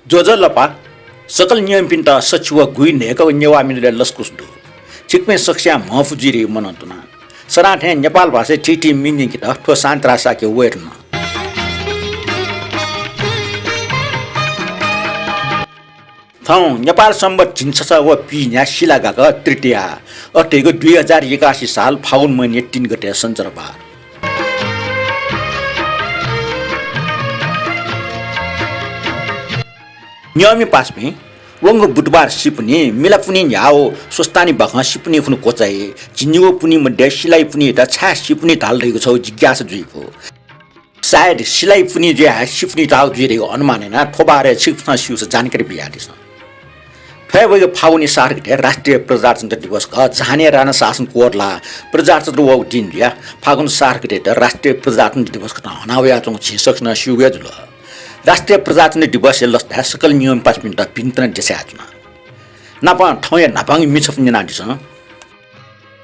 Jojo Sakal Nyam Pinta Sachua Guin Eka Nyawami Laskusdu. Chikme Saksha Mafujiri Monotuna. Sarat Nepal was a TT meaning it up to Santra Saki Werna. Town Nepal Sambat Chinsasa wa Pina Shilagaga Tritia or take a 2000 Yakashi Sal Pound Money Tingate Sanjarabar. Nyami Pasmi, Wongo Budbar Sipuni, Milapuni Yao, Sostani Bahan Sipuni from Kotai, Jinio Puni Madeshila Puni, that's hash Sipuni Talri, so Jigas Dripo. Side Shilai Puni Jas, Shifni Tal Video on Manina, Tobare, Chipna shoes, Jankari Biadison. Fairway Pawni Sark, Rasti Preserves in the Divas, Zania Rana Sassan Quadla, Preserves of the World India, Pagon Sark, Rasti Preserves in the Divas, now we are on Chisakna Shuvedula. राष्ट्रिय प्रजातन्त्र दिवस लस्ता सकल नियम pass minute पिन्तन जैसे आजना नापा ठौया नापांग मिछफ निना this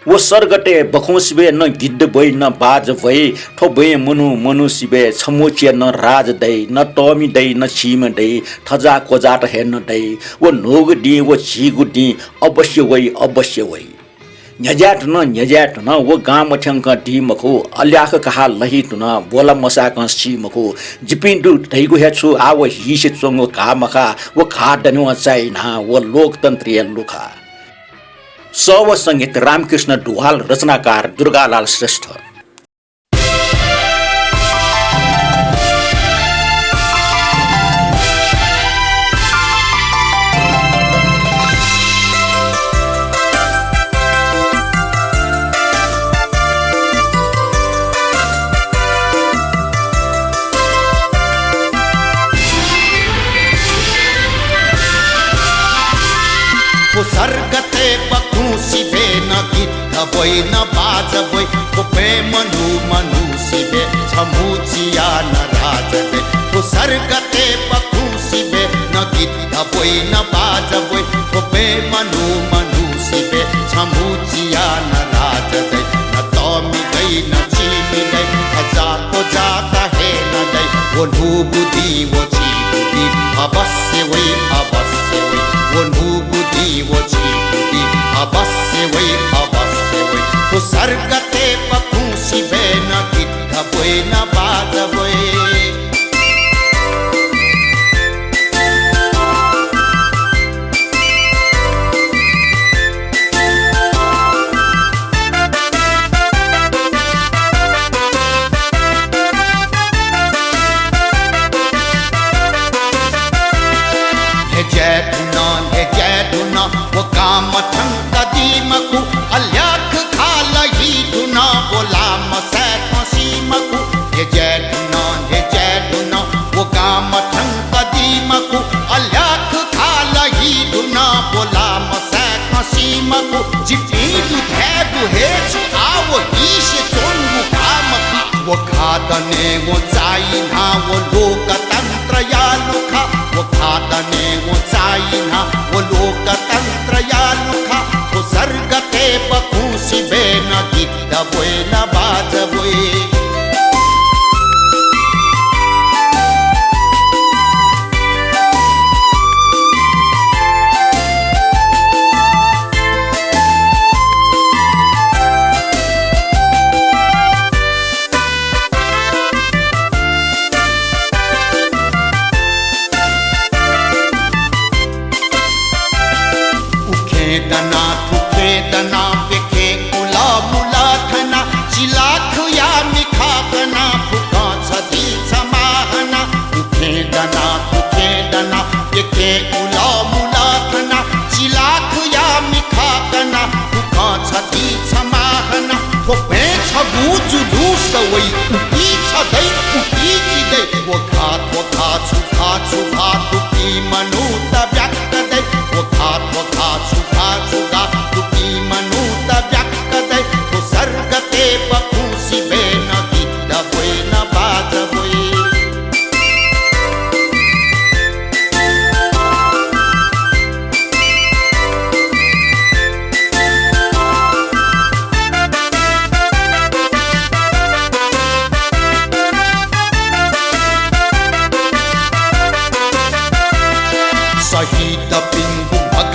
वो सरगटे बखौसिबे न गिद्ध बई न बाज भई ठो बई मनु सिबे छमोचिया न राज दै न टमी दै न छिम दै ठजा कोजाट हेर्न दै वो नोग दि वो छिगु दि अवश्य वई न्याजाट न वो गाम मठ्यांक डी मखो अल्याख कहा लही तुना बोला मसा कंसी मखो जिपिन्दु दैगु हेछु आ वो हिसे चोंगो का मखा वो खा दनु चाइना वो लोकतन्त्रीय लुखा सव संगीत रामकृष्ण दुहाल रचनाकार दुर्गालाल श्रेष्ठ सर्गते बखूसी बे न गिद्ध बोई न बाज बोई पे मनु सिबे छमुचिया न राज बे सर्गते बखूसी बे न गिद्ध बोई न बाज बोई पे मनु सिबे छमुचिया न राज दे न तोमी गई न चीमी गई खजा को जाता है न दे वो नूबुदी वो चीबुदी अवश्य वही वो नूबुदी वो चीबुदी अवश्य वही तो सर्गते पखूसी बे न गिद्ध बोई न बाज बोई वो काम ठंका दीमकु अल्याख खाला ही दुना बोला मसैत मसीमकु ये जैदुना वो काम ठंका दीमकु अल्याख खाला ही दुना बोला मसैत मसीमकु जिपीदु धैदु हेचु आवो ईश चोंगु कामका वो खादने वो चाइना वो लोकतंत्र या लुखा वो खादने वो चाइना वो लोकतंत्र या लुखा वो सर्गते बखूसी बे न गिद्ध बोई न बाज बोई दना विखे कुला मुला धना चिलाख या मिखा बना फुका छदी समाहना उखे दना विखे कुला मुला धना चिलाख या मिखा बना फुका छदी समाहना वो पेछ बूझ दूस वई उठी छदै उठी दे वो खा छु तुकी मनु तब्यक्त दे वो खा छु तुकी मनु तब्यक्त दे वो सर्गते बखूसी बे न गिद्ध बोई न बाज बोई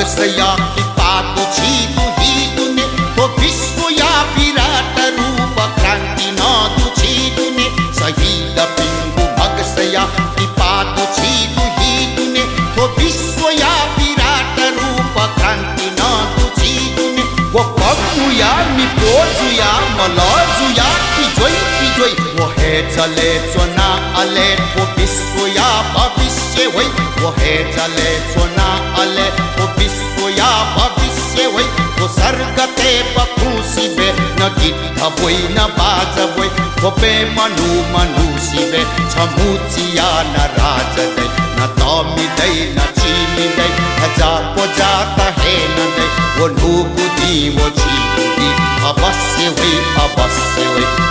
मगसया की पादु छिदु हिदुने तो विश्व या विराट रूप क्रांति नदु छिदुने शहीद पिंगु मगसया की पादु छिदु हिदुने तो विश्व या विराट रूप क्रांति नदु छिदुने वो कबुया मिपोजुया मलजुया की जोई वो है चले चोना अले वो विश्व या भविष्य होई वो है चले चोना अले वो विश्व या भविष्य होई वो सर्गते बखुसिबे न गीत बोई न बाज बोई वो पे मनु सिबे छमुचिया न राज दे न तमिदै न चिमिदै हजा पोजा कहे न दे वो नुबुदी वो छिदी अवश्य होई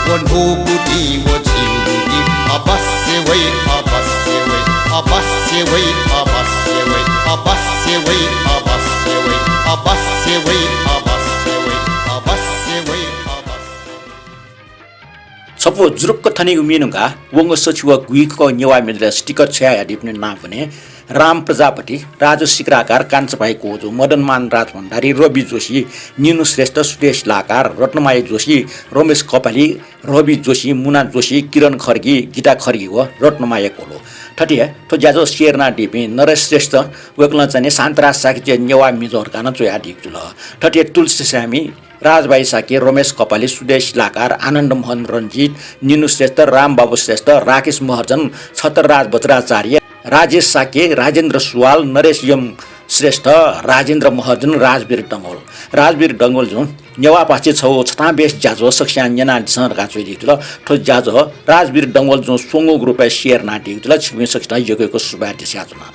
वो नुबुदी वो छिदी अवश्य होई अवश्य होई अवश्य होई अवश्य होई अवश्य होई अवश्य होई अवश्य होई अवश्य होई अवश्य होई सपो जुरुक्क थनी उमिनुगा वंग सचिव गुइको नेवा मिले स्टिकर छया दिप्ने नाम भने राम प्रजापति राजु सिक्राकार कान्छभाइ कोजो मदनमान राज भण्डारी रवि जोशी निनु श्रेष्ठ सुरेश लाकार रत्नमाई जोशी रमेश कपाली रवि जोशी मुना जोशी किरण खर्गी गीता खर्गी व रत्नमाई कोलो ठटिया तो ज्याजो शेरना डिपी नरेश श्रेष्ठ वेक्ल चाहिँ शान्तराज साकी नेवा मिजोर कान चोया दिक्जुल ठटिया तुलसी स्यामी राजभाइ साके रमेश कपाली सुदेश लाकार आनन्द मोहन रञ्जित निनु श्रेष्ठ रामबाबु श्रेष्ठ राकेश महर्जन छतरराज बज्राचार्य राजेश साके राजेन्द्र सुवाल नरेश यम श्रेष्ठ राजेन्द्र महर्जन राजवीर डङ्गोल जो नेवा पाचे छौ छताबेस ज्याजो सक्स्यान जना दिसन गाचोइ दितल ठो ज्याजो राजवीर डङ्गोल जो सोंगो ग्रुप शेयर नाटी दितल छिमे सक्स्ता यगेको सुबा दिस्याजमा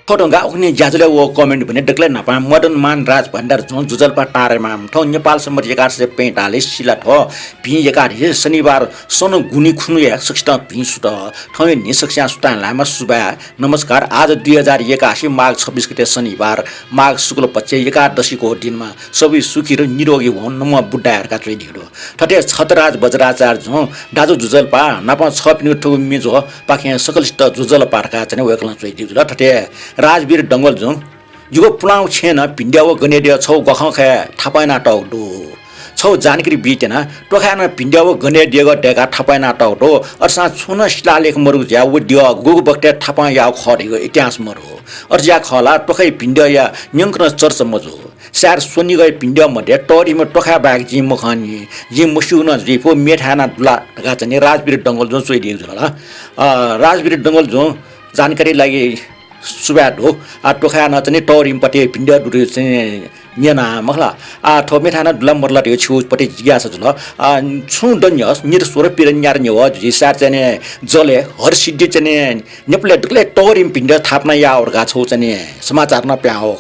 फोटोगा उनी ज्याजुले वो कमेन्ट भने डक्ले नपा मदन मान राज भण्डार जों जुजलपा टारेमा ठौ नेपाल सम्मत 1145 सिला ठो भि 11 शनिबार सोनो गुनी खुनु या सक्स्ता भि सुत ठौ नि सक्स्या सुतान लामा सुबा नमस्कार आज 2081 माघ 26 गते शनिबार माघ शुक्ल पक्ष एकादशी को दिनमा सबै सुखी र निरोगी हुन म बुड्डाहरुका चोइ दिडो ठटे छतराज बज्राचार्य जो दाजु जुजलपा नपा 6 मिनेट ठो मिजो पाखे सकलिष्ट जुजलपाका चाहिँ वेकला चोइ दिडो ठटे राजवीर डङ्गोल जो जुगो पुलाउ छेन भिन्ड्याव गनेडिया छौ गखखे थापाइना टाउडो छौ जानकारी बितेन टोखान भिन्ड्याव गनेडिया डेका थापाइना टाउडो अर्सा छुन शिलालेख मरु ज्या वड्य गुगु बक्टे थापा या खरेको इतिहास मरु अर्जा खला टोखै भिन्ड्या न्यंक्र चर्च मजो सार सोनी गए भिन्ड्या मध्ये टरीमा टोखा बाग जि मखानी जि मसुन जिफो मेठाना दुला ढका चाहिँ राजवीर डङ्गोल जो चोइ दिएको छ राजवीर डङ्गोल जो जानकारी लागि सुब्याड हो टोखा नचने टरिमपट्टि भिन्डिया डुरे चाहिँ नेना मखला थो मेठाना दुला मरला त्यो छुपट्टि जिज्ञासा जुल छु डन्यस निर स्वर पिरन्यार न्यो जि सार चाहिँ जले हर सिद्धि चाहिँ नेपले डुले टरिम भिन्डिया थाप्न या औरगा छौ चाहिँ समाचार न प्या हो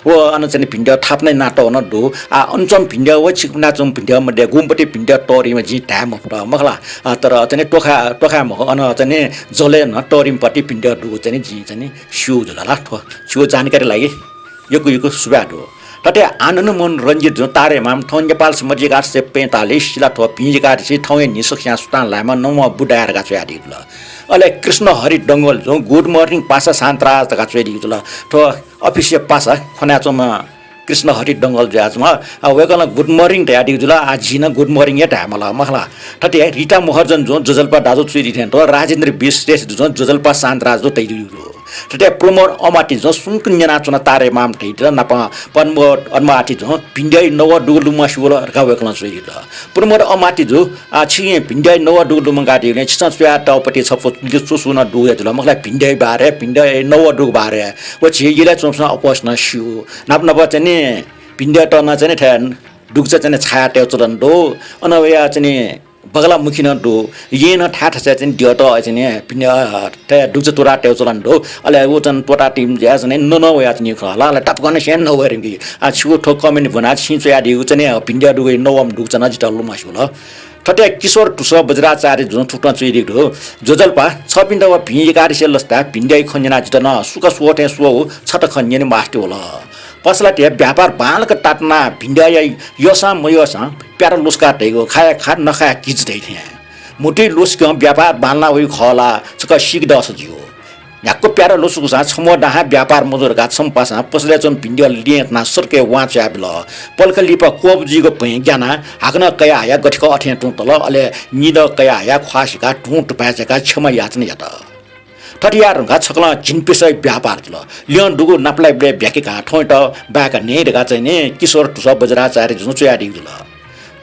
वो अन चाहिँ भिन्डिया थाप्नै नाटो न दु अनचम भिन्डिया व छिकना चम भिन्डिया मध्ये गुमपट्टि भिन्डिया टरिम जि टाइम मखला तर चाहिँ टोखा म अन चाहिँ जले न टरिमपट्टि भिन्डिया डु चाहिँ जि चाहिँ स्यु जुला छुको जानकारी लागि यो सुब्याड हो टटे आनन्द मोहन रञ्जित जो तारे माम ठौ नेपाल सम्मत 1145 सिला ठो भिजिकार छि ठौए निसक्स्या सुतान लामा नौ बुडाएर गाछ्या दिल अले कृष्ण हरि डङ्गोल जो गुड मर्निङ पासा शान्तराज गाछ्या दिल ठो अफिसियल पासा खनाचोमा कृष्ण हरि डङ्गोल ज्याजमा वेकल गुड मर्निङ ट्याडी जुला आजिन गुड मर्निङ या टामला मखला टटे रिटा महर्जन जो जजलपा दाजु चुइरि थेन तो राजेन्द्र विश्रेष्ठ जो जजलपा शान्तराज जो तैदिरो टटे प्रमोर अमाटी जो सुनकुन्यना चुना तारे माम तैदिला नपा पनमोर अमाटी जो भिन्ड्याइ नव डुगलुमा सुला रका वेकल चुइरि प्रमोर अमाटी जो छिए भिन्ड्याइ नव डुगलुमा गाडी ने छिसा सुया टाउपट्टि छपो सुना डुगे जुला मखला भिन्ड्याइ बारे भिन्ड्याइ नव डुग बारे व छिइला चुमसा अपोस्न स्यु नाप नप चाहिँ भिन्ड्या टना चाहिँ ठ्यान डुग्छ चाहिँ छाया टेउ चलन दो अनवया चाहिँ बगला मुखी न दो ये न ठा ठा चाहिँ दियो त चाहिँ भिन्ड्या टे डुग्छ तोरा टेउ चलन दो अले वो चाहिँ टोटा टिम ज्या चाहिँ न वया चाहिँ खला ला टप गर्न सेन न वरिङकी आ छु ठो कमेन्ट बना छिचो या दिउ चाहिँ भिन्ड्या डुगे नवम डुग्छ न जितल मासु ल ठटे किशोर टुसा बज्राचार्य जुन ठुटा चुइरि हो जोजलपा छ पिण्ड वा भिइ गाडी लस्ता भिन्ड्याइ खन्जना जितन सुक सुवटे सुव छट खन्यने मास्टे होला पसला टे व्यापार बालक टाटना भिन्ड्या यसा मयसा प्यारो लुस्का टेगो खाया खा नखाया किच दै थिए मुठी लुस्क व्यापार बालना होइ खला छक सिक दस जियो याको प्यारो लोसुकुसा छमो डाहा व्यापार मजदुरका छम्पासा पसले चम भिन्डियो लिएतना सरके वाचा बिल पल्क लिप कोबजीको पै ज्ञाना हाक्न कया आया गठको अठे टुटल अले निद कया आया ख्वासिका टुट पाचका क्षमा याचना यात ठटियारका छकला झिनपिसै व्यापार दिल लियन डुगु नाप्लाई ब्ले भ्याकेका ठोट बाका नेडका चाहिँ ने किशोर टुस बज्राचार्य जुचुयाडी दिल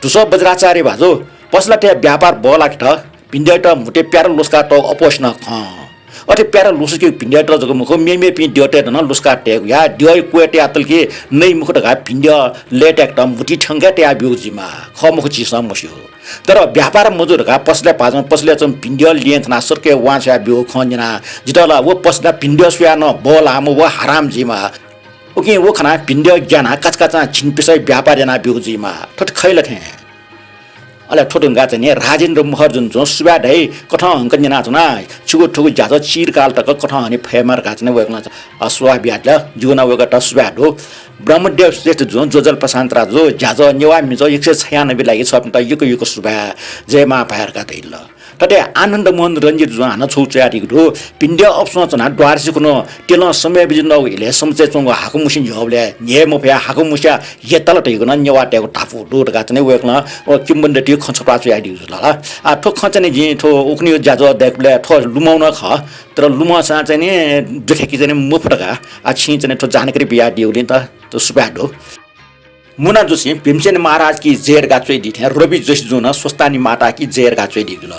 टुस बज्राचार्य भाजो पसला त्या व्यापार बलाक ठ भिन्डियो त मुटे प्यारो लोसका त अपोष्ण ख अटे प्यारा लुसके भिन्डिया त जको मुख मेमे पि डियोटे न लुसका टेक या डिय कुएटे आतल के नै मुख ढका भिन्डिया लेटेक त मुठी ठंगा ट्या ब्युजिमा ख मुख छि समस्यो तर व्यापार मजदुरका पसले पाजन पसले चम भिन्डिया लिएन्थना सरके वाचा ब्यु खन्जना जितला वो पसला भिन्डिया सुया न बोला म वो हराम जिमा ओके वो खना भिन्डिया ज्ञाना कचकचा छिनपिसै व्यापार जना ब्युजिमा ठट खैल थे अले ठोटुंगा चाहिँ राजेन्द्र महर्जन जो सुबा ढै कठ अंकन जना जना छुगु ठुगु जाजो चिरकाल तक कठ अनि फेमर गाचने वेकला अस्वा ब्याटला जुना वेगट सुबा दो ब्रह्मदेव श्रेष्ठ जो जोजल प्रशान्त राजो जाजो नेवा मिजो 196 लागि छ त युको सुबा जयमा भायरका दैल तटे आनन्द मोहन रञ्जित जो हान छौचारी दो पिण्ड अप्सन जना द्वारसी कुनो तेल समय बिजन इले समचे चंग हाकु मुसिन जबले ने मफया हाकु मुसिया येतल तैगन नेवा टेको टाफु डोट गाचने वेकला ओ किम्बन्द टी खन्छपा चाहिँ ला आ ठो खचने जि ठो उक्नी जाजो देखले ठो लुमाउन ख तर लुमा सा चाहिँ ने देखेकी चाहिँ मुफटका आ छि चाहिँ ठो जानकारी बिया दिउले त सुबाडो मुना जोशी भीमसेन महाराज की जेर गाचोई दिथे रवि जोशी जुन स्वस्तानी माता की जेर गाचोई दिगल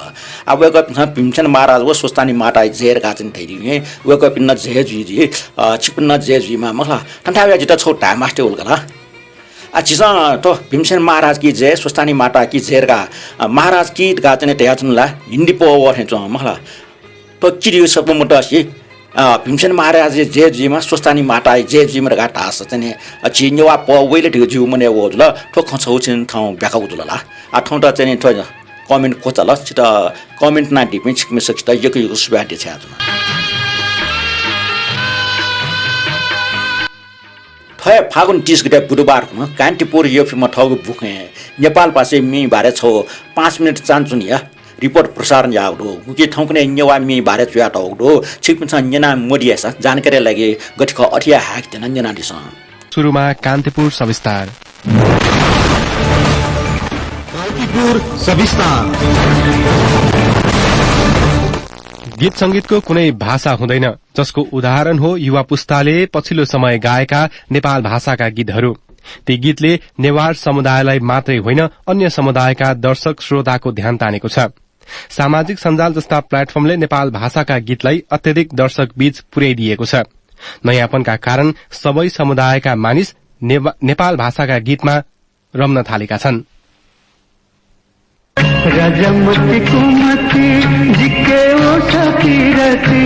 अब वेक भीमसेन महाराज वो स्वस्तानी माता जेर गाचन थैदिने वेक पिन्न जे जी छिपन्न जे जी मा मखला ठन्ठाया जिता छोटा मास्टर उलगला आ चिसा तो भीमसेन महाराज की जय स्वस्तानी माता की जेर का महाराज की गाचने तयाचनला हिन्दी पो वर हेचो मखला तो चिरियो सब मोटसी भीमसेन महाराज जे जीमा स्वस्तानी माता जे जीमा गाटा सने चिन्यवा प वेले ढिउ जिउ मने वजुल ठो खछौ छिन ठाउँ ब्याका उजुलला आ ठाउँ त चाहिँ ठो कमेन्ट कोचल छिट कमेन्ट ना डिपिन छिकमे सकित यक उसबाटे छ आजमा थय फागुन 30 गते बुधबार कान्तिपुर एफएम ठगु बुखे नेपाल पासे मी बारे छौ 5 मिनेट चान्चुनिया रिपोर्ट प्रसारण याउडो गुके ठाउँकने नेवा मी बारे चुया टाउडो छिकपिन्छ न्यना मोडियासा जानकारी लागि गठिक अठिया हाक देन न्यना दिस सुरुमा कान्तिपुर सविस्तार गीत संगीतको कुनै भाषा हुँदैन जसको उदाहरण हो युवा पुस्ताले पछिल्लो समय गाएका नेपाल भाषाका गीतहरू ती गीतले नेवार समुदायलाई मात्रै होइन अन्य समुदायका दर्शक श्रोताको ध्यान तानेको छ सामाजिक सञ्जाल जस्ता प्लेटफर्मले नेपाल भाषाका गीतलाई अत्यधिक दर्शक बीच पुर्याइदिएको छ नयाँपनका कारण सबै समुदायका मानिस नेपाल भाषाका गीतमा रम्न थालेका छन् राजमती कुमती जिके ओ सकीरती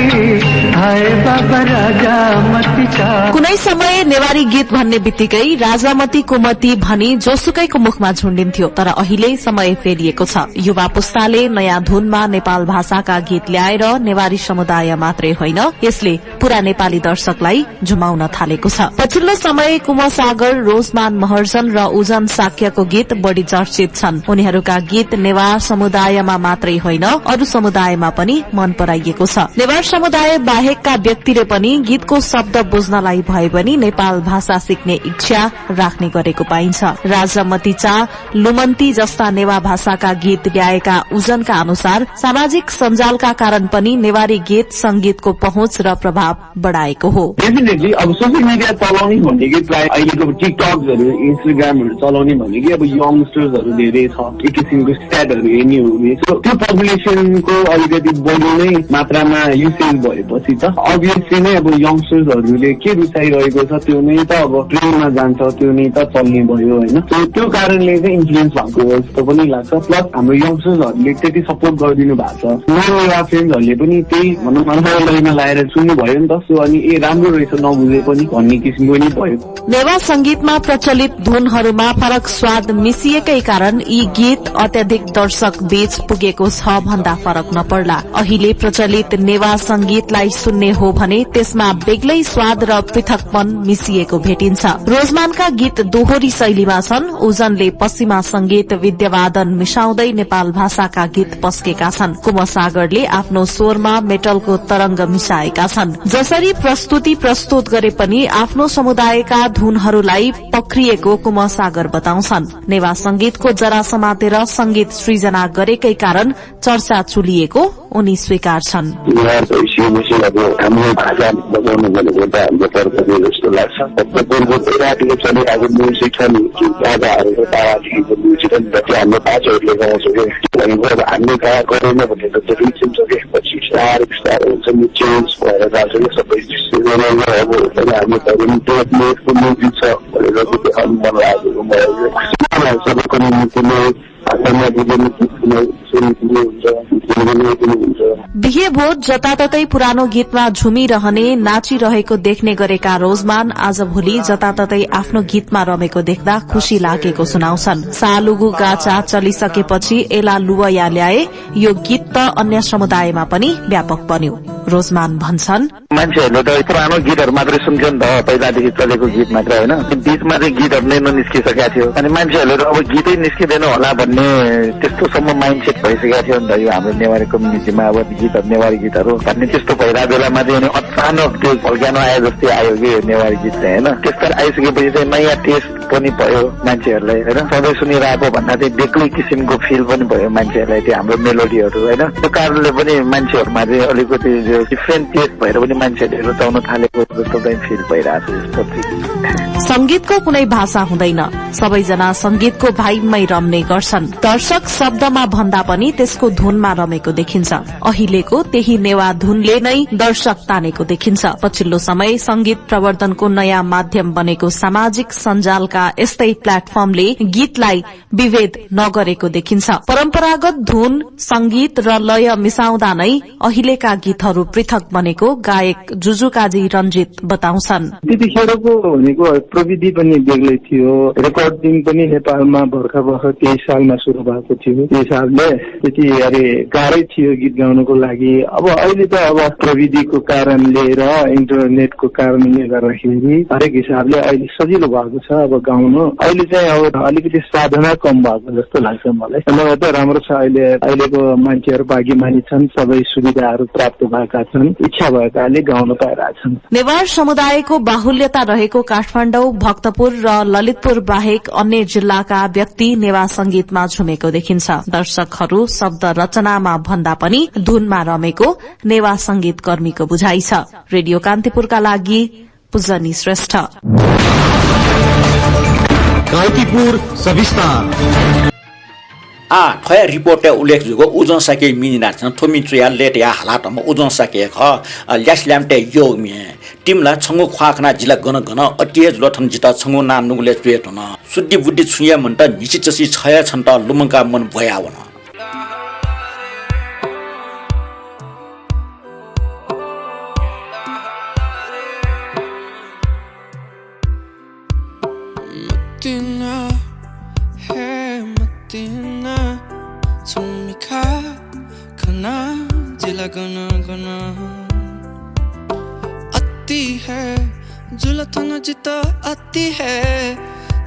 हाय बाबा राजामती का कुनै समय नेवारी गीत भन्ने बित्तिकै राजामती कुमती भनी जोसुकैको मुखमा झुण्डिन्थ्यो तर अहिले समय फेरिएको छ युवा पुस्ताले नयाँ धुनमा नेपाल भाषाका गीत ल्याएर नेवारी समुदाय मात्रै होइन यसले पूरा नेपाली दर्शकलाई झुमाउन थालेको छ पछिल्लो समय कुमसागर रोजमान महर्जन र उजन साक्यको गीत बढ़ी चर्चित छन् उनीहरूका गीत नेवार समुदायमा मात्रै होइन अरू समुदायमा पनि मन पराइएको छ नेवार समुदाय बाहेकका व्यक्तिले पनि गीतको शब्द बुझ्नलाई भए पनि नेपाल भाषा सिक्ने इच्छा राख्ने गरेको पाइन्छ राजामती चा लुमन्ती जस्ता नेवा भाषाका गीत ल्याएका उजनका अनुसार सामाजिक सञ्जालका कारण पनि नेवारी गीत संगीतको पहुँच र प्रभाव बढ़ाएको हो डेफिनेटली अब सोसियल मिडिया चलाउने भनेकै प्रायः अहिलेको टिकटक्सहरू इन्स्टाग्रामहरू चलाउने भनेकै अब यङ्स्टर्सहरू धेरै छ एक किसिमको स्ट्याटहरू हेर्ने हो भने त्यो पपुलेसनको अलिकति बढी नै मात्रामा युसेज भएपछि त अभियसली नै अब यङ्स्टर्सहरूले के रुचाइरहेको छ त्यो नै त अब ट्रेन्डमा जान्छ त्यो नै त चल्ने भयो होइन त्यो कारणले चाहिँ इन्फ्लुएन्स भएको जस्तो पनि लाग्छ प्लस हाम्रो यङ्स्टर्सहरूले त्यति सपोर्ट गरिदिनु भएको छ नयाँ फ्रेन्ड्सहरूले पनि त्यही भनौँ मनोरञ्जनमा लगाएर सुन्नु भयो नि त सो अनि ए राम्रो रहेछ नबुझे पनि भन्ने किसिमको नै भयो नेवा संगीतमा प्रचलित धुनहरूमा फरक स्वाद मिसिएकै कारण यी गीत अत्यधिक दर्शक बीच पुगेको छ भन्दा फरक नपर्ला अहिले प्रचलित नेवा संगीतलाई सुन्ने हो भने त्यसमा बेग्लै स्वाद र पृथकपन मिसिएको भेटिन्छ। रोजमानका गीत दोहोरी शैलीमा छन्। उजनले पश्चिमा संगीत विद्यवादन मिसाउँदै नेपाल भाषाका गीत पस्केका छन्। कुमार सागरले आफ्नो स्वरमा मेटलको तरंग मिसाएका छन्। जसरी प्रस्तुति प्रस्तुत गरे पनि आफ्नो समुदायका धुनहरूलाई पक्रिएको कुमार सागर बताउँछन्। नेवा संगीतको जरा समातेर संगीत सृजना गरेकै कारण चर्चा चुलिएको उनी स्वीकार्छन्। हाम्रो भाषा बजाउनु भनेको त हाम्रो कर्तव्य जस्तो लाग्छ। पूर्व पहिलादेखि चलिरहेको म्युजिक छ नि, राजाहरूको पालादेखिको म्युजिक जति हाम्रो बाजेहरूले गाउँछ कि हामीले कहाँ गरेन भने त रिचन छ कि पछि बिस्तारै हुन्छ नि चेन्ज भएर जान्छ कि सबै अब हाम्रो त्यो म्युजिक छ भनेर देखाउनु मन लागेको मलाई सबैको निम्ति बिहे भोज जताततै पुरानो गीतमा झुमिरहने नाचिरहेको देख्ने गरेका रोजमान आजभोलि जताततै आफ्नो गीतमा रमेको देख्दा खुशी लागेको सुनाउँछन्। सालुगु गाचा चलिसकेपछि एला लुवया ल्याए यो गीत त अन्य समुदायमा पनि व्यापक बन्यो। रोजमान भन्छन्, मान्छेहरूले त पुरानो गीतहरू मात्रै सुन्थ्यो नि त, पहिलादेखि चलेको गीत मात्र होइन। बीचमा चाहिँ गीतहरू नै ननिस्किसकेका थियो अनि मान्छेहरूले अब गीतै निस्किँदैन होला भन्ने त्यस्तोसम्म माइन्डसेट भइसकेको थियो नि त यो हाम्रो नेवारी कम्युनिटीमा। अब गीतहरू नेवारी गीतहरू भन्ने त्यस्तो भइरहेको बेलामा चाहिँ अनि अचानक त्यो भल्क्यानो आए जस्तै आयो कि यो नेवारी गीत चाहिँ होइन। त्यसबाट आइसकेपछि चाहिँ नयाँ टेस्ट पनि भयो मान्छेहरूलाई होइन। सधैँ सुनिरहेको भन्दा चाहिँ बेग्लै किसिमको फिल पनि भयो मान्छेहरूलाई त्यो हाम्रो मेलोडीहरू होइन। त्यो कारणले पनि मान्छेहरूमा चाहिँ अलिकति डिफ्रेन्ट टेस्ट भएर पनि मान्छेहरूले रुचाउन थालेको जस्तो चाहिँ फिल भइरहेको छ। संगीतको कुनै भाषा हुँदैन, सबैजना संगीतको भाइबमै रम्ने गर्छन्। दर्शक शब्दमा भन्दा पनि त्यसको धुनमा रमेको देखिन्छ। अहिलेको त्यही नेवा धुनले नै दर्शक तानेको देखिन्छ। पछिल्लो समय संगीत प्रवर्धनको नयाँ माध्यम बनेको सामाजिक सञ्जालका यस्तै प्लेटफर्मले गीतलाई विभेद नगरेको देखिन्छ। परम्परागत धुन, संगीत र लय मिसाउँदा नै अहिलेका गीतहरू पृथक बनेको गायक जुजुकाजी रञ्जित बताउँछन्। त्यतिखेरको भनेको प्रविधि पनि बेग्लै थियो। रेकर्डिङ पनि नेपालमा भर्खर केही सालमा शुरू भएको थियो। त्यस हिसाबले त्यति गाह्रै थियो गीत गाउनको लागि। अब अहिले त अब प्रविधिको कारणले र इन्टरनेटको कारणले गर्दाखेरि हरेक हिसाबले अहिले सजिलो भएको छ अब गाउनु। अहिले चाहिँ अब अलिकति साधना कम भएको जस्तो लाग्छ मलाई। नभए त राम्रो छ। अहिलेको मान्छेहरू भाग्यमानी छन्, सबै सुविधाहरू प्राप्त भएका छन्, इच्छा भएकाले गाउन पाइरहेछन्। नेवार समुदायको बाहुल्यता रहेको काठमाडौँ, भक्तपुर र ललितपुर बाहेक अन्य जिल्लाका व्यक्ति नेवा संगीतमा झुमेको देखिन्छ। दर्शकहरू शब्द रचनामा भन्दा पनि धुनमा रमेको नेवा संगीत कर्मीको बुझाइ छ। रेडियो कान्तिपुरका लागि पुजनी श्रेष्ठ। कान्तिपुर सविस्तार ठया रिपोर्ट उल्लेख जुगो उजन सके मिनिना छन् थोमि चुया लेट या हालातमा उजन सके ख ल्यासल्यामटे योग मे टिमला छंगु ख्वाखना जिला गन गन अटिएज लथन जिता छंगु ना नुगले चुएत न सुद्दी बुद्धि छुया मन त निचि चसी छया छन् त लुमंका मन भयावन गना गना अति है जुलथन जिता अति है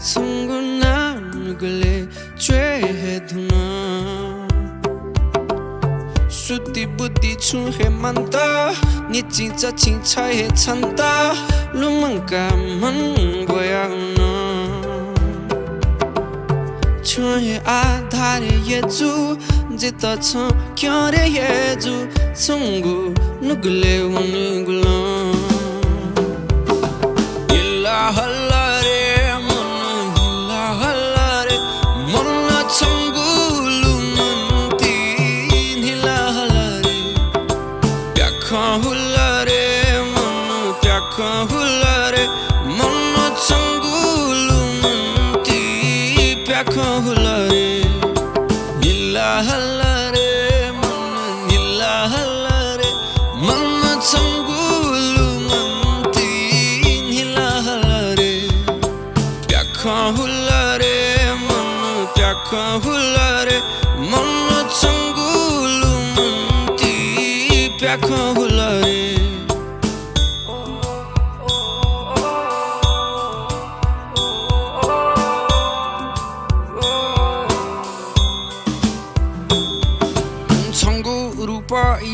सुंगुना नुगले चुए है धुना सुति बुद्धि छु है मंता निची चची छाए छंता लुमंका मन गोया न छुए आधार ये जू जिता छ क्या रे ये जू संगु नुगले वनुगुला इल्ला हल्ला रे मन संगु लुमंती नीला हल्ला रे प्याखा हुल्ला रे मन प्याखा हुल्ला रे मन संगु लुमंती प्याखा हुल्ला रे नीला हल्ला हुलारे मन चंगुलु मंती प्याखा हुलारे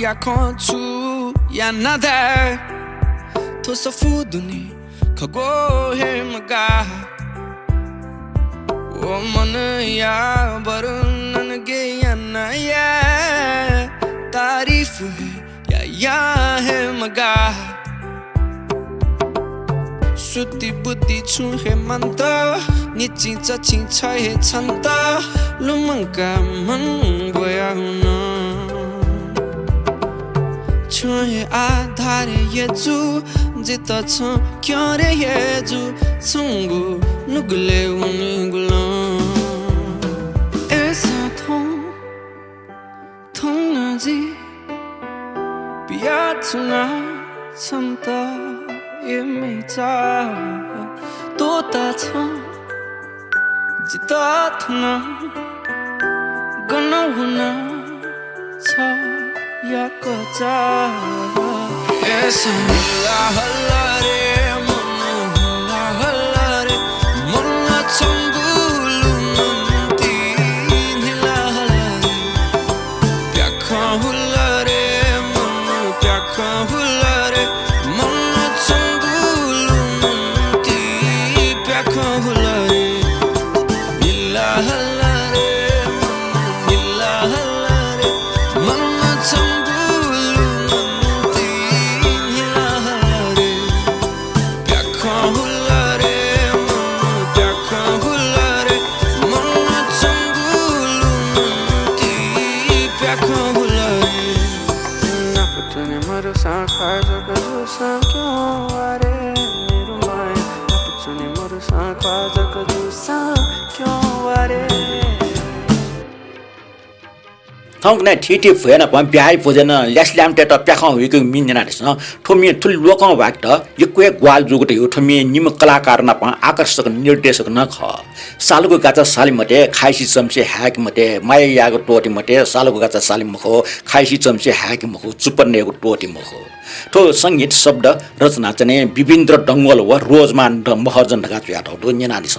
약혼추 야나대 토서푸드니 가고해 마가 오만은 야 버른 게 야나야 तारीफ है या है मगा सुती बुद्धि छु है मंता निची चची छाए छंता लुमंका मन गोया हुना छुए आधार ये जू जिता छ क्यों रे ये जू छुंगु नुगले उनी गुला ऐसा 통나지 비아투나 참다 이미자 또 따참 지다투나 건너오나 차 약거자 에서 홀라홀라리 홀라홀라리 몰라 천불루는 띠힐라halari hulare monu pyakha hulare monu changulu munti pyakha hulare illa halare monu changulu munti illa halare pyakha hulare monu changulu munti pyakha Tune maro sa khaja ka jusa kyo are meru mai Tune maro sa khaja ka jusa kyo are थौंकने ठिटी फुएन पम प्याइ फोजेन ल्यास्ल्याम टेट प्याखौ हिक मिन्ना this ठोमी ठुल लोकौ वाक्ट यक्वे ग्वाल जुगट यो ठोमी निम कलाकार न प आकर्षक निर्देशक न ख सालको गाचा साली मटे खाइसी चम्चे ह्याक मटे माया यागो टोटी मटे सालको गाचा साली मखो खाइसी चम्चे ह्याक मखो चुपन्नेको टोटी मखो ठो संगीत शब्द रचना चाहिँ विभिन्न डंगल व रोजमान र महर्जन ढका यात हो न्यना दिस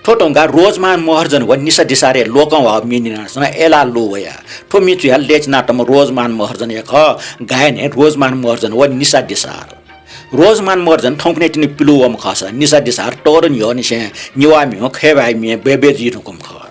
थोटोंगा रोजमान महर्जन व निसा दिसारे लोकं वा मिनिनासन एला लोया ठो मिचुया लेच नाटम रोजमान महर्जन एक गायने रोजमान महर्जन व निसा दिसार रोजमान महर्जन थौकने तिनी पिलुवम खस निसा दिसार टोरन यो निसे निवामी खेबाइ मे बेबेजी रुकुम ख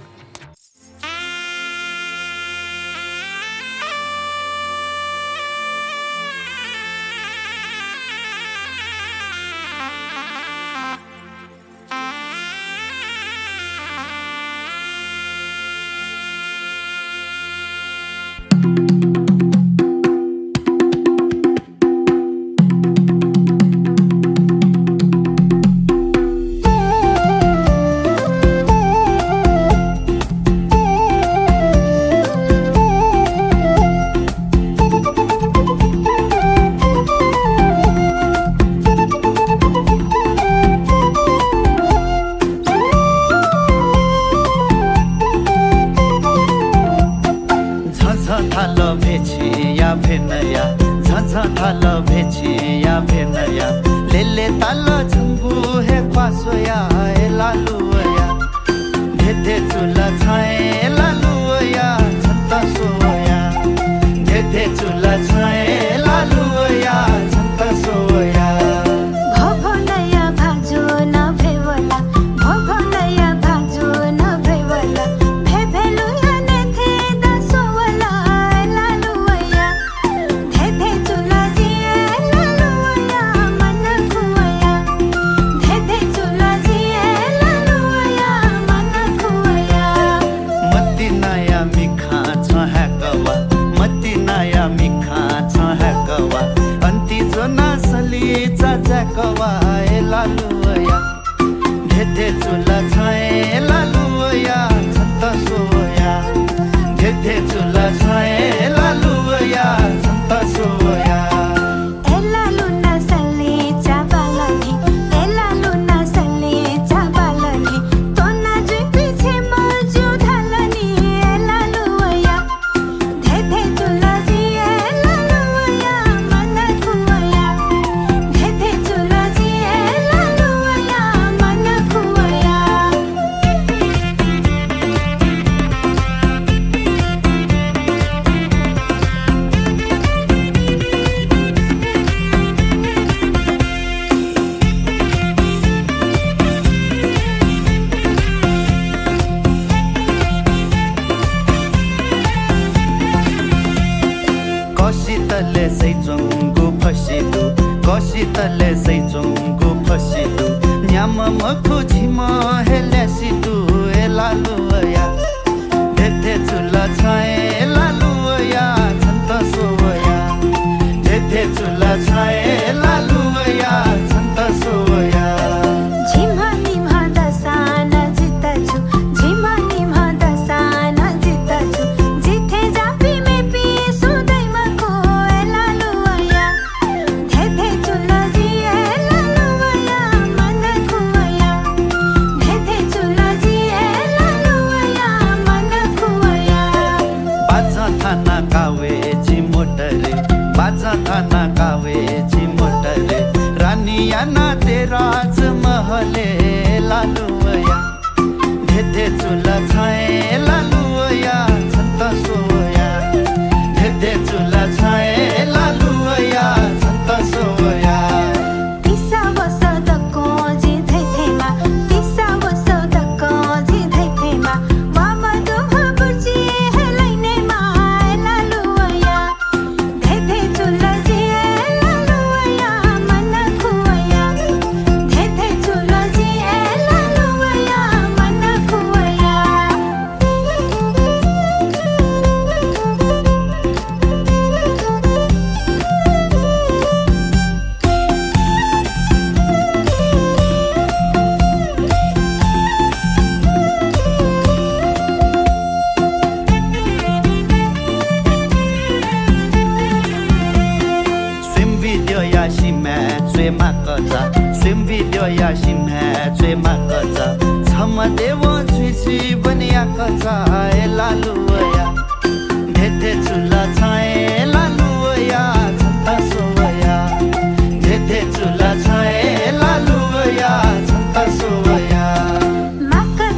Maka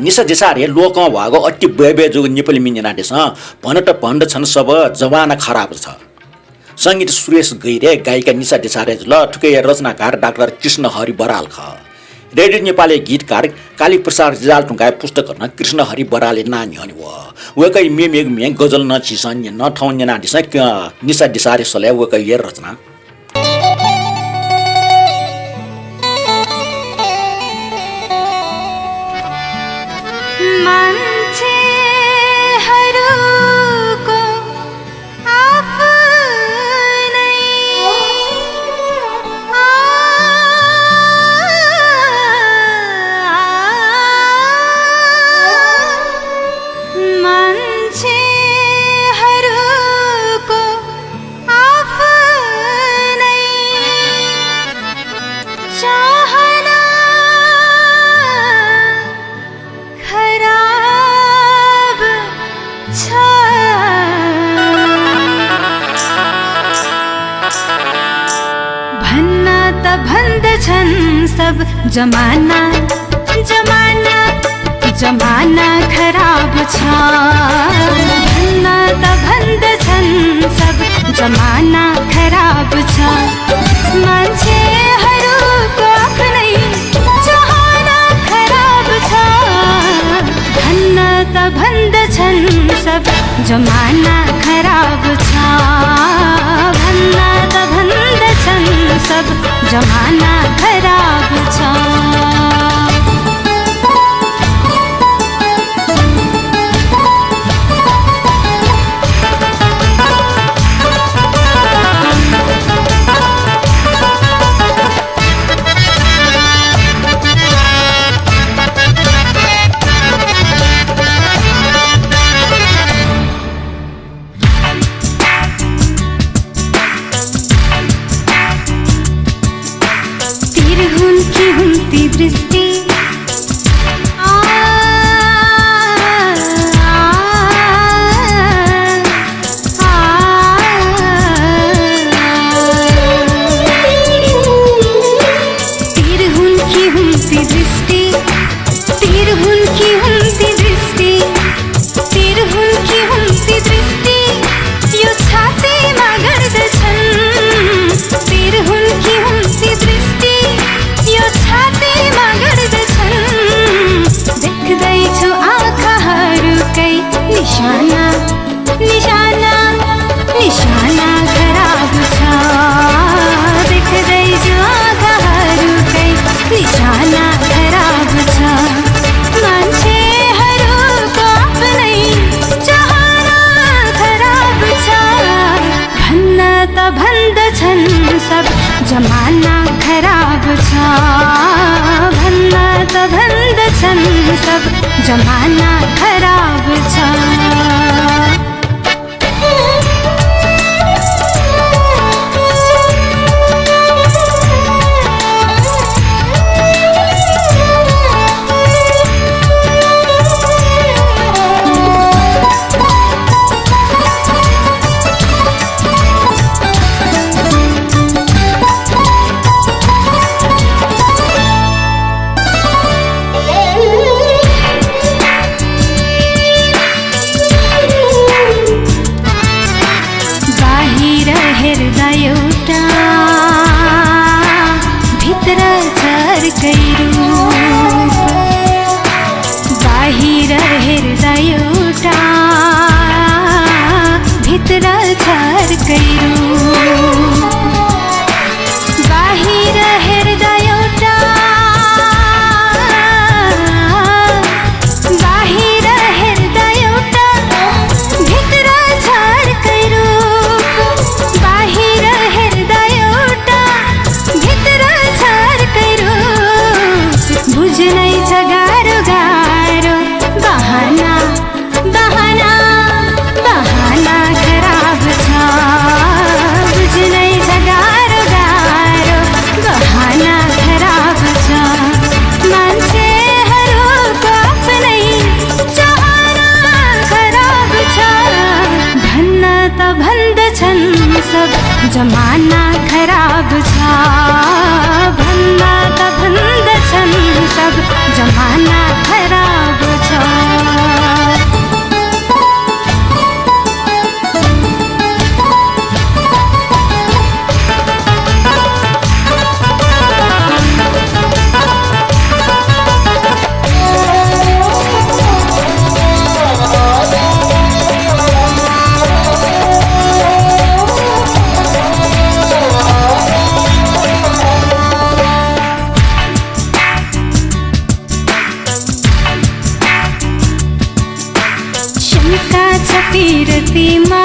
निसा जेसारे लोक भएको अति बेबे जो नेपाली मिन्जना देश भनट भन्दछन् सब जवाना खराब छ। सङ्गीत सुरेश गैरे, गायिका निसा डेसारे ल ठुकै रचनाकार डाक्टर कृष्ण हरि बराल ख। रेडियो नेपाली गीतकार काली प्रसाद रिजाल टुङ्गाए पुस्तक गर्न कृष्ण हरि बराले नानी हनि वकै मेमेग मे गजल न छिसन न ठाउँ जना दिस निसा डेसारे सले वकै ये रचना सब जमाना जमाना जमाना खराब छ भन्न त भन्दछन् सब जमाना खराब छ मान्छेहरूको आफ्नै चाहना खराब छ भन्न त भन्दछन् सब जमाना खराब छ भन्न त भन्दछन् सब जमाना खराब छ। दृष्टि निशाना खराब छ देख्दैछु आँखाहरूकै निशाना खराब छ मान्छेहरूको आफ्नै चाहना खराब छ भन्न त भन्दछन् सब जमाना खराब छ भन्न त भन्दछन् सब जमाना खराब छ। बाहिर हेर्दा एउटा भित्र छर्कै रूप बाहिर हेर्दा एउटा बाहिर हेर्दा एउटा भित्र छर्कै रूप बाहिर हेर्दा एउटा भित्र छर्कै रूप बुझ्नै छ गाह्रो गाह्रो बहाना बहाना बहाना खराब छ बुझ्नै छ गाह्रो गाह्रो बहाना खराब छ मान्छेहरूको आफ्नै चाहना खराब छ भन्न त भन्दछन् सब जमाना खराब छ भन्न त भन्दछन् सब जमाना खराब छ। शङ्का छ पिरतीमा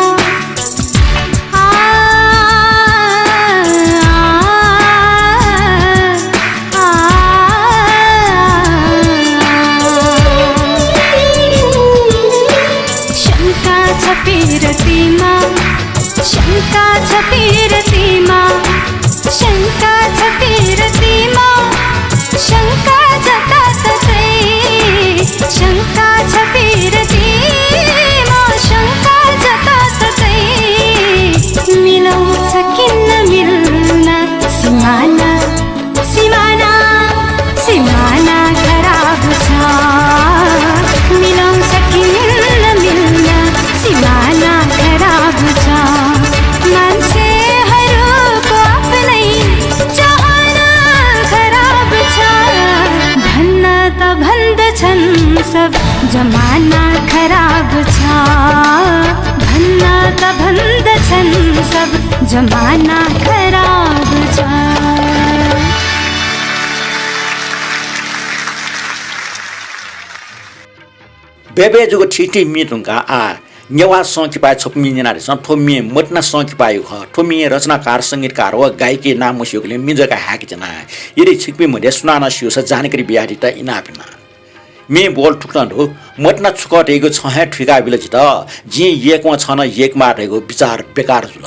शङ्का छ पिरतीमा शङ्का छ पिरतीमा शङ्का जताततै शङ्का छ पिरतीमा शङ्का जताततै मिलाउँछ किन्न मिल्न सिमाना सिमाना सिमाना खराब छ मिलाउँछ किन्न मिल्न सिमाना खराब छ मान्छेहरूको आफ्नै चाहना खराब छ भन्न त भन्दछन् सब जमाना खराब छ भन्न त भन्दछन् सब जमाना खराब छ बेबे जुगो ठिटी मिटुङका नेवा सङ्किपाय छोप्मिना रहेछ थोमिए मटना सङ्किपाय थोमिए रचनाकार सङ्गीतकार व गायकी नाम मुसियोले मिजका ह्याकिजना यदि छिक्पी मध्ये सुनाना सियोस जानकारी बिहारी त इनापिना मे बोल ठुक्न मटना छुकटेको छ हे ठिका बिलज त जे एकमा छन एकमा रहेको विचार बेकार जुल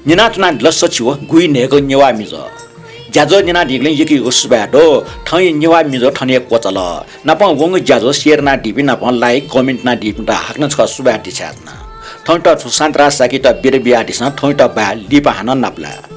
निना तुना लसचिव गुइ नेको नेवा मिज ज्याजो निना दिगले यकी उसबाडो ठै नेवा मिज ठने कोचल नप वंग ज्याजो शेयर ना दिपि नप लाइक कमेन्ट ना दिपि त हाक्न छ सुबा दिछात न ठै त सुशान्त राज साकी त बिर बिया दिस ठै त बा लिपा हान नपला